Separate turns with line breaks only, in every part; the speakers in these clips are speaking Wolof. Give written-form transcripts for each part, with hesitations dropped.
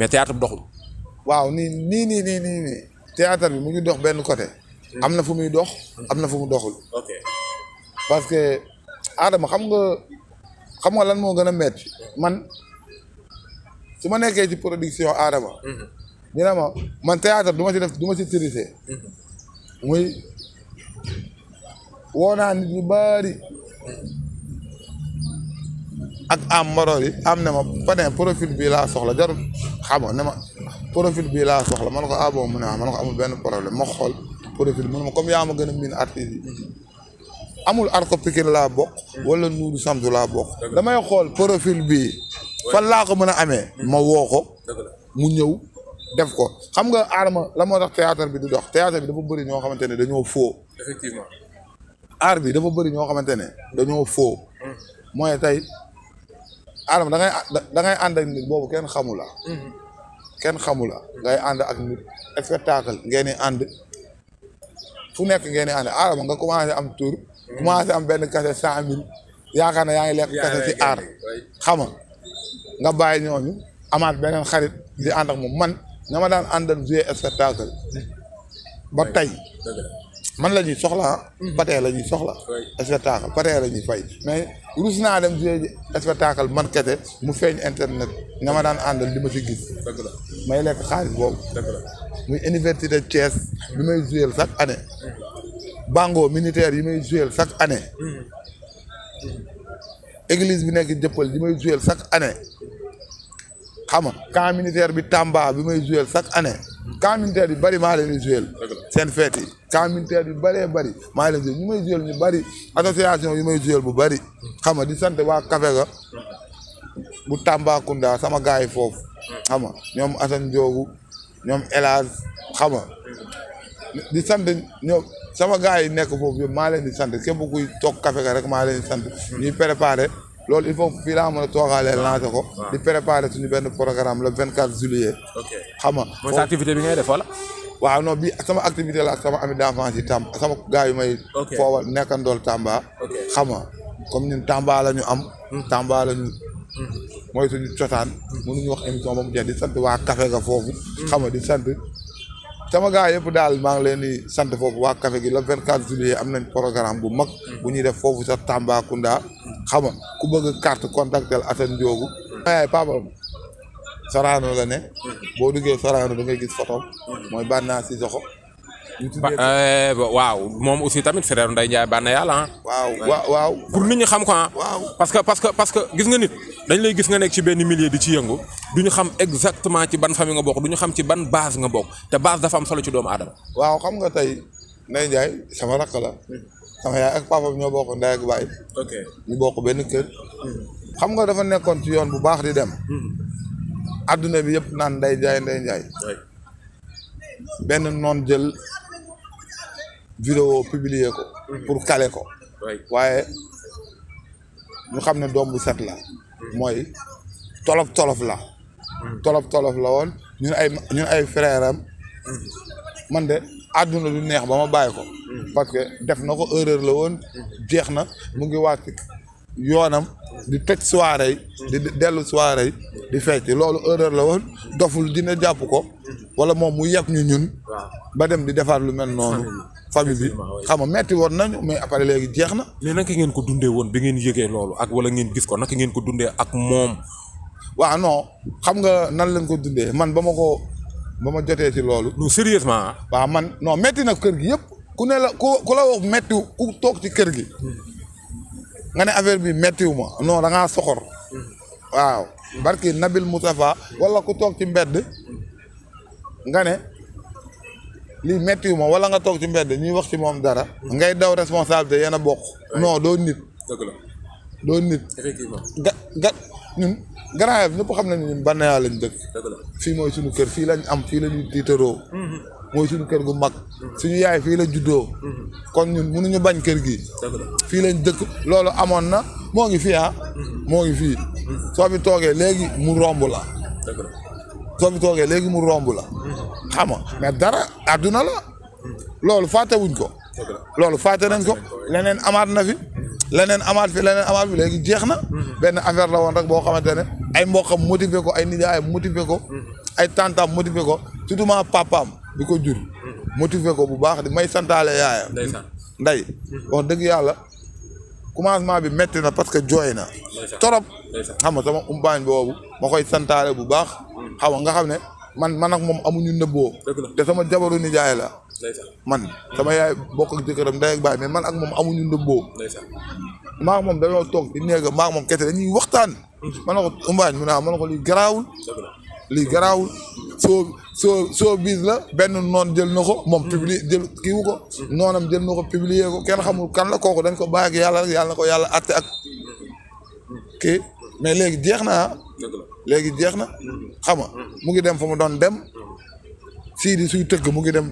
mais théâtre bi doxul.
waaw nii théâtre bi mu ngi dox benn côté. am na fu muy dox. am na fu mu doxul.
ok
parce que Adama xam nga lan moo gën a metti man su ma nekkee ci production Adama. ñu ne ma man théâtre du ma ci tricher. muy woo naa nit ñu bari ak am Marodi am ne ma Patin profil bii laa soxla jarul xam nga ne ma profil bii laa soxla man ko bon mu ne ma man ko amul benn problème ma xool profil mu ne ma comme yaa ma gën a miin artiste yi amul Arko Pikine laa bokk. wala Nuuru Samdu laa bokk. damay xool profil bii fan laa ko mën a amee. ma woo ko mu ñëw def ko xam nga Adama la moo tax théâtre bi du dox théâtre bi dafa bëri ñoo xamante ne dañoo faux.
effectivement.
art bi dafa bëri ñoo xamante ne dañoo faux. mooy tey Adama da ngay ànd ak nit boobu kenn xamu la. kenn xamu la ngay ànd ak nit spectacle ngeen di ànd fu nekk ngeen di ànd Adama nga commencé am tour commencé am benn cachet 100 000 yaakaar na yaa ngi lekk cachet ci aar xam nga bàyyi ñooñu amaat beneen xarit di ànd ak moom man ña ma daan àndal jouer spectacle ba tey man la ñuy soxla Patin la ñuy soxla spectacle Patin la ñuy fay mais rus naa dem jouer spectacle man kete mu feeñ internet ña ma daan àndal di ma ci gis may lekk xaalis boobu muy université Thiès bi may jouer chaque année bango militaire yi may jouer chaque année église bi nekk jëppal yi may jouer chaque année xam nga camp militaire bi Tamba bi may jouer chaque année camp militaire yu bëri maa leen di jouer seen fête yi camp militaire yu bëree bëri maa leen di jouer ñu may jouer ñu bëri association yu may jouer bu bëri xam nga di sant waa Café ga bu Tambacounda sama gars yi foofu xam nga ñoom Assane Diogu ñoom El Hadj xam nga di sant ñoom sama gars yi nekk foofu yëpp maa leen di sant képp kuy toog Café ga rek maa leen di sant ñuy préparé loolu il faut fii laa mën a toogaalee lancé ko di préparer suñu benn programme le 24 juillet. xam nga
mooy sa activité bi ngay def wala.
waaw non bii sama activité la ak sama ami d'enfance yi Tamba sama gars yu may. foowal nekkandool Tamba. xam nga comme ñun Tamba la ñu am. Tamba la ñu. mooy suñu cosaan. mënuñu wax émission ba mu jeex di sant waa Café ga foofu. xam nga di sant sama gars yëpp daal maa ngi leen di sant foofu waa Café gi le 24 juillet am nañ programme bu mag. bu ñuy def foofu sa Tambacounda. xam nga ku bëgg carte contactel Assane Diogu. waaye papa Sorano la ne. boo duggee Sorano da ngay gis photo mooy Banna Sissoko.
waaw moom aussi tamit frère Ndeye Ndiaye Banna yàlla
waaw
pour nit ñi xam ko
waaw
parce que gis nga nit dañ lay gis nga nekk ci benn milieu di ci yëngu du ñu xam exactement ci ban famille nga bokk du ñu xam ci ban base nga bokk te base dafa am solo ci doomu aadama.
waaw xam nga tey Ndeye Ndiaye sama rakk la. sama yaay ak papa ñoo bokk ndey ak baay. ñu bokk benn kër. xam nga dafa nekkoon ci yoon bu baax di dem. adduna bi yëpp naan Ndeye Ndiaye. benn noon jël vidéo publier ko. pour caler ko. waaye ñu xam ne doom bu set la. mooy tolof la. tolof la woon ñun ay frère am. man de àdduna du neex ba ma bàyyi ko. parce que def na ko erreur la woon. jeex na mu ngi wàcc yoonam di tëj soirée yi di dellu soirée yi di fecc loolu erreur la woon doful dina jàpp ko wala moom mu yeb ñu ñun ba dem di defaat lu mel noonu famille bi xam nga metti woon nañu mais après léegi jeex na.
mais naka ngeen ko dundee woon bi ngeen yëgee loolu ak wala ngeen gis ko naka ngeen ko dundee ak moom.
waaw non xam nga nan lañ ko dundee man ba ma jotee ci loolu.
non sérieusement.
waaw man non metti na kër gi yëpp ku ne la ku la wax metti ku toog ci kër gi. nga ne affaire bi méttiwu ma non da ngaa soxor. waaw barki Nabil Moustapha wala ku toog ci mbedd nga ne lii méttiwu ma wala nga toog ci mbedd ñuy wax ci moom dara. ngay daw responsabilité yéen a bokk. non doo nit.
dëgg la
doo nit.
effectivement.
ñun Grand Yoff ñëpp xam nañu ñun Banaya lañ dëkk.
dëgg la
fii mooy suñu kër fii lañ am fii la ñuy tiitaroo. mooy suñu kër gu mag. suñu yaay fii la juddoo. kon ñun mënuñu bañ kër gi. fii lañ dëkk loolu amoon na moo ngi fii moo ngi fii. soo fi toogee léegi mu romb la. soo fi toogee léegi mu romb la. xam nga mais dara àdduna la. loolu fàtte wuñ ko. loolu fàtte nañ ko leneen amaat na fi. leneen amaat fi léegi jeex na. benn affaire la woon rek boo xamante ne ay mboqam motivé ko ay nijaayam motivé ko. ay tantam motivé ko surtout ma papaam bi ko jur motivé ko bu baax di may santaale yaayam nday wax dëgg yàlla commencement bi metti na parce que jooy na torop xam nga sama umpaañ boobu ma koy santaale bu baax xam nga xam ne man ak moom amuñu nëbboo te sama jabaru nijaay la man sama yaay bokk ak jëkkëram ndey ak baay mais man ak moom amuñu nëbboo maa ak moom dañoo toog di néega maa ak moom kese dañuy waxtaan man na ko umbaañ mu ne man na ko lii garaawul soo biis la benn noon jël na ko moom publier jël kiiwu ko noonam jël na ko publier ko kenn xamul kan la kooku dañ ko bàyyi ak yàlla rek yàlla na ko yàlla atte ak kii mais léegi jeex na xam nga mu ngi dem fa mu doon dem Sidi suy tëgg mu ngi dem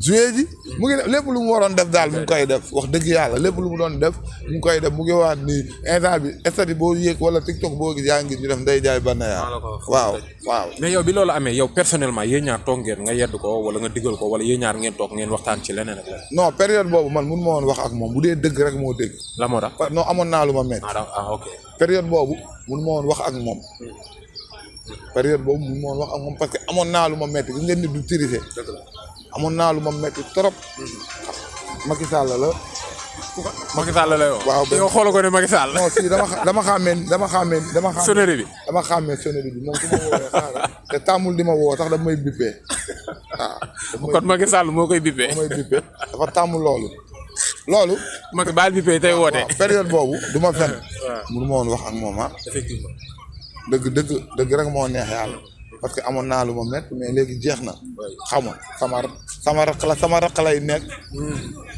joué ji mu ngi def lépp lu mu waroon def daal mu ngi koy def wax dëgg yàlla lépp lu mu doon def mu ngi koy def mu ngi waat ni instant bi statut boo yéeg wala TikTok boo gis yaa ngi ñu def Ndeye Ndiaye Banaya waaw
mais yow bi loolu amee yow personnellement yéen ñaar toog ngeen nga yedd ko wala nga digal ko wala yéen ñaar ngeen toog ngeen waxtaan ci leneen ak leneen.
non période boobu man mun ma woon wax ak moom bu dee dëgg rek moo dëgg.
la moo tax
non amoon naa lu ma métti.
ok.
période boobu mun ma woon wax ak moom. période boobu mun ma woon wax ak moom parce que amoon naa lu ma métti gis ngeen nit du tirise. amoon naa lu ma métti trop. Macky Sall la.
Macky Sall la yow.
waaw
yow xoolal ko ne Macky Sall.
non si dama xàmmee.
sonnerie bi.
dama xàmmee sonnerie bi moom su ma woowee xaaral te tàmmul di ma woo sax daf may bippee waaw.
kon Macky Sall moo koy bippee.
moo may bippee dafa tàmm loolu.
Macky baal bippee tey woote.
waaw période boobu du ma fen. mënu ma woon wax ak moom
effectivement.
dëgg rek moo neex yàlla. parce que amoon naa lu ma métti mais léegi jeex na. xam nga sama raq lay nekk.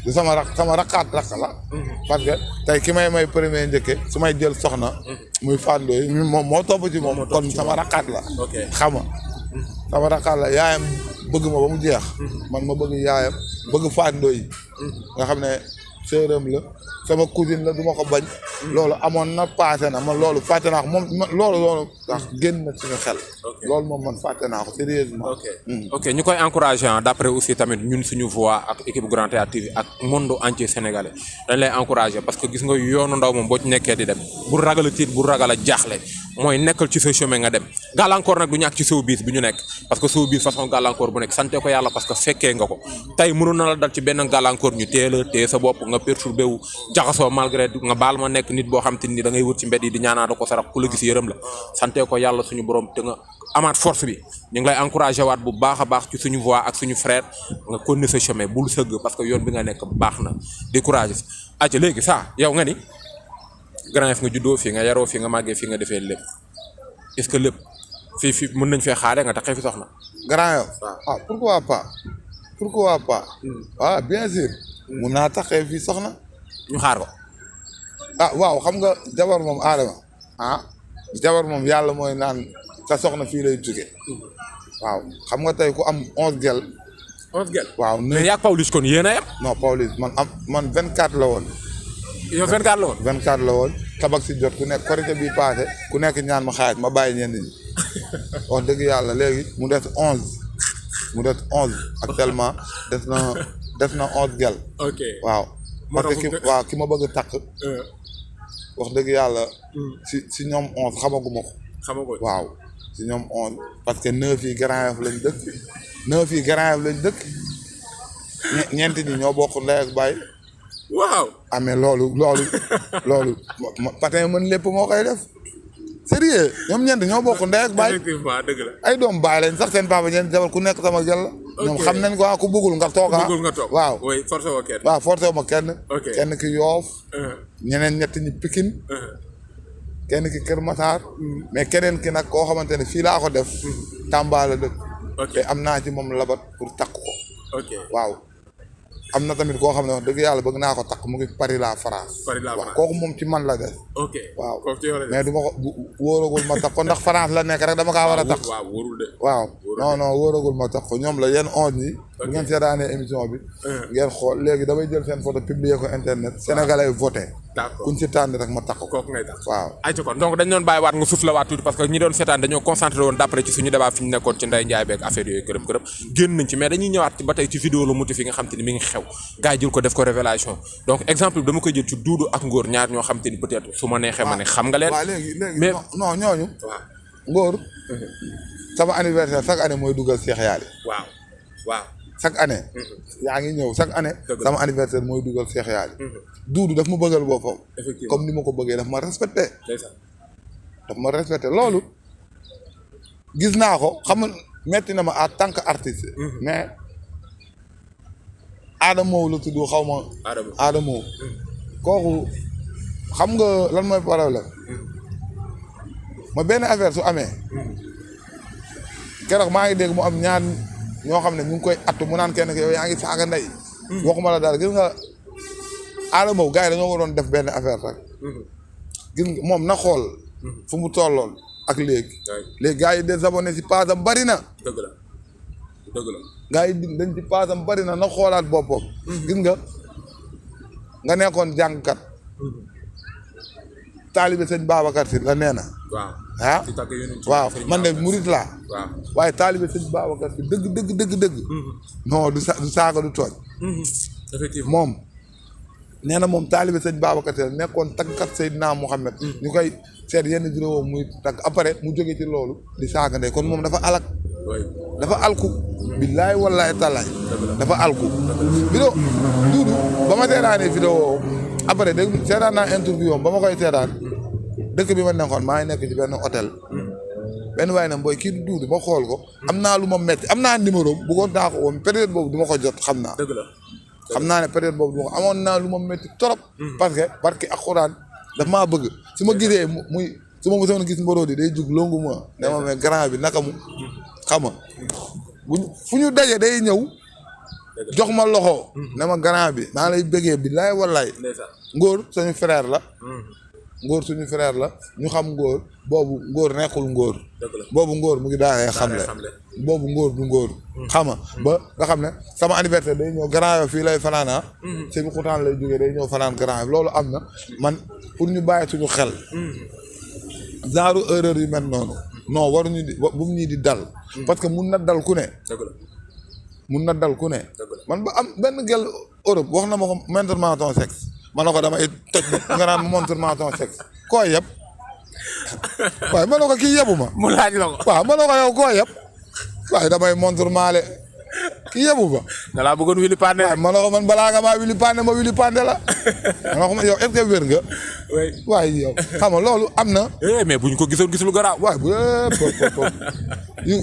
du sama raqaat raq la. parce que tey ki may premier njëkke su may jël soxna. muy fàndooy moom moo topp ci moom kon sama raqaat la. xam nga sama raqaat la yaayam bëgg ma ba mu jeex. man ma bëgg yaayam bëgg fàndooy nga xam ne sërëm la sama cousine la du ma ko bañ. loolu amoon na passé na man loolu fàtte naa ko moom loolu sax génn na suñu xel. loolu moom man fàtte naa ko sérieusement.
ok ñu koy encouragé d'après aussi tamit ñun suñu voix ak équipe Grand Théâtre TV ak monde entier sénégalais dañ lay encouragé parce que gis nga yoonu ndaw moom boo ci nekkee di dem bu ragal a tiit bu ragal a jaaxle mooy nekkal ci sa chemin nga dem gàllankoor nag du ñàkk ci showbiz bi ñu nekk parce que showbiz façon gàllankoor bu nekk sante ko yàlla parce que fekkee nga ko tey mënoon na la dal ci benn gàllankoor ñu téye sa bopp nga perturbé wu jaxasoo malgré nga baal ma nekk nit boo xam te ni da ngay wër ci mbedd yi di ñaanaata ko sarax ku la gis yërëm la sante ko yàlla suñu borom te nga amaat force bi ñu ngi lay encouragé waat bu baax a baax ci suñu voix ak suñu frère nga continuer sa chemin bul sëgg parce que yoon bi nga nekk baax na découragé aca léegi ça yow nga ni Grand Yoff nga juddoo fii nga yaroo fii nga màggee fii nga defee lépp est-ce que lépp fii mën nañ fee xaare nga taxee fi soxna
Grand Yoff pourquoi pas waaw bien sûr mun naa taxee fii soxna
ñu xaar ko
waaw xam nga jabar moom aadama jabar moom yàlla mooy naan sa soxna fii lay jóge waaw xam nga tey ku am 11 gel waaw
mais yaa Pawlish kon yéen a yem
non Pawlish man 24 la woon
yow 24 la woon
24 la woon tabak si jot ku nekk korité bi passé ku nekk ñaan ma xaayit ma bàyyi ñenn ñi wax dëgg yàlla léegi mu des 11 actuellement des na 11 gel waaw parce que ki ma bëgg a takk wax dëgg yàlla si ñoom 11 xamaguma ko waaw si ñoom 11 parce que 9 yi Grand Yoff lañ dëkk ñeenti ñi ñoo bokk ndey ak baay
waaw
amee loolu patin mën lépp moo koy def sérieux ñoom ñeent ñoo bokk ndey ak baay
effectivement dëgg la
ay doom baay lañ sax seen papa ñeent jabar ku nekk sama jël la ñoom xam nañ ko ku bëggul nga toog waaw forcé wu ma kenn kenn ki Yoff ñeneen ñett ñi Pikine kenn ki Kër Massar mais keneen ki nag koo xamante ne fii laa ko def Tamba la dëkk te am naa ci moom labat pour takk ko waaw am na tamit koo xam ne wax dëgg yàlla bëgg naa ko takk mu ngi Paris la France waaw kooku moom ci man la des waaw mais du ma ko wóoragul ma takk ko ndax France la nekk rek dama kaa war a takk waaw non wóoragul ma takk ko ñoom la yenn 11 ñi bu ngeen seetaanee émission bi ngeen xool léegi damay jël seen photo publier ko internet sénégalais voté kuñ ci tànn rek ma takk ko
kooku ngay takk
waaw
ayca kon donc dañ doon bàyyi waat nga suuf la waat tuuti parce que ñi doon seetaan dañoo concentré woon d'après ci suñu débat fi ñu nekkoon ci Ndeye Ndiaye beeg affaire yooyu kërëm génn nañ ci mais dañuy ñëwaat ci ba tey ci vidéo la motif yi nga xam te ni mi ngi xew gars yi jël ko def ko révélation donc exemple bi dama koy jël ci Doudou ak Ngor ñaar ñoo xam te ni peut-être su ma neexee ma ne xam nga leen
waaw léegi mais non ñooñu ngóor sama anniversaire chaque année mooy dugal Cheikh Yali.
waaw waaw.
chaque année. yaa ngi ñëw chaque année. sama anniversaire mooy dugal Cheikh Yali. Duudu daf ma bëggal boppam.
effectivement
comme ni ma ko bëggee daf ma respecté.
ndeysaan.
daf ma respecté loolu gis naa ko xam nga metti na ma en tant que artiste. mais Adamo la tudd xaw ma. Adamo kooku xam nga lan mooy problème ma benn affaire su amee keroog maa ngi dégg mu am ñaar ñoo xam ne ñu ngi koy attu mu naan kenn ki yow yaa ngi saaga ndey. waxuma la daal gis nga Adamo gars yi dañoo waroon def benn affaire rek. gis nga moom na xool. fu mu tolloon ak léegi. léegi gars yi désabonné si page am bari na.
dëgg la dëgg la.
gars yi dañ ci page am bari na xoolaat boppam. gis nga nekkoon jàngkat. taalibe sëñ Babacar Si la nee na.
waaw
ah waaw man de murit laa.
waaw
waaye taalibe sëñ Babacar Si dëgg. non du saaga du tooñ.
effectivement
moom nee na moom taalibe sëñ Babacar Si la nekkoon tagkat Seydina Mouhamed. ñu koy seet yenn vidéo muy tagg après mu jóge ci loolu di saaga ndey kon moom dafa alak. dafa alku. billaay wallaay tallaay. dafa alku. vidéo Duudu ba ma seetaanee vidéo après dégg seetaan naa interview am ba ma koy seetaan dëkk bi ma nekkoon maa ngi nekk ci benn hôtel benn waaye nag booy kii du Duudu ma xool ko am naa lu ma metti am naa numéro bëggoon naa ko woon période boobu du ma ko jot xam naa.
dëgg la
xam naa ne période boobu du ma ko amoon naa lu ma metti trop. parce que ak xuraan daf maa bëgg su ma gisee muy su ma mësoon gis mboroo di day jug longu ma dama mais grand bi naka mu xam nga fu ñu daje day ñëw. jox ma loxo. ne ma grand bi maa lay bëggee bi laay wallaay. ngóor suñu frère la. ngóor suñu frère la ñu xam ngóor boobu ngóor nekkul ngóor. boobu ngóor mu ngi daanee xamle. boobu ngóor du ngóor. xam nga ba nga xam ne sama anniversaire day ñëw grand yo fii lay fanaan ah. sëñ xutaan lay jógee day ñëw fanaan grand yo loolu am na man pour ñu bàyyi suñu xel. genre erreur yu mel noonu. non waruñu di bu mu ñii di dal. parce que mun na dal ku ne. mun na dal ku ne. man ba am benn gel Europe wax na ma ko montre-moi ton sexe ma ne ko damay toj nga naan montre-moi ton sexe koo yeb waaye ma ne ko kii yebu ma.
mu laaj la ko.
waaw ma ne ko yow koo yeb waaye damay montre-moi kii yebu ma.
da laa bëggoon wili pande.
waaye ma ne ko man balaa nga maa wili pande ma wili pande la ma ne ko yow est-ce que wér nga. waaye yow xam nga loolu am na.
mais buñ ko gisoon gis lu garaaw.
waaye bu yu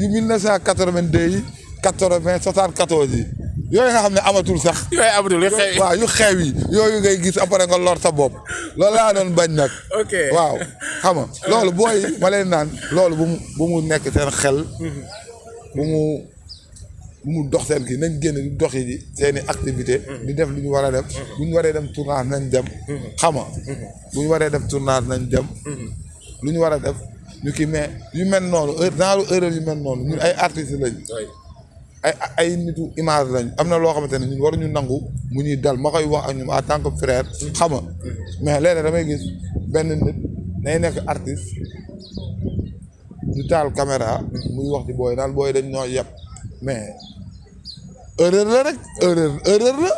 1982 yi 80 74 yi yooyu nga xam ne amatul sax.
yooyu amatul yu xew yi
waaw yu xew yi yooyu ngay gis après nga lor sa bopp loolu laa doon bañ nag.
ok
waaw xam nga loolu booy ma leen naan loolu bu mu nekk seen xel. bu mu dox seen kii nañ génn di doxi ji seen i activité di def lu ñu war a def. bu ñu waree dem tournage nañ dem. xam nga bu ñu waree def tournage nañ dem. lu ñu war a def ñu kii mais yu mel noonu genre erreur yu mel noonu ñun ay artistes lañ. ay nitu image lañ am na loo xamante ne ñun waruñu nangu mu ñuy dal ma koy wax ak ñun en tant que frère xam nga mais léeg-léeg damay gis benn nit day nekk artiste ñu taal caméra muy wax ci booy naan booy dañ ñoo yeb mais erreur la rek erreur la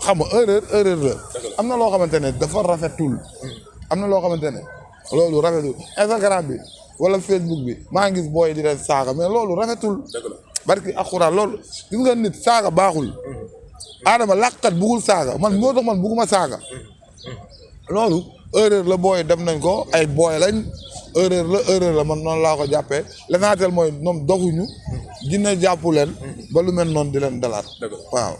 xam nga erreur la am na loo xamante ne dafa rafetul am na loo xamante ne loolu rafetul Instagram bi wala Facebook bi maa ngi gis booy di leen saaga mais loolu rafetul barki alxuraan loolu gis nga nit saaga baaxul. Adama làkkat bugul saaga man moo tax man buguma saaga. loolu erreur la booy def nañ ko ay booy lañ erreur la man noonu laa ko jàppee l'essentiel mooy ñoom doxuñu. dina jàppu leen ba lu mel noonu di leen dalaat waaw.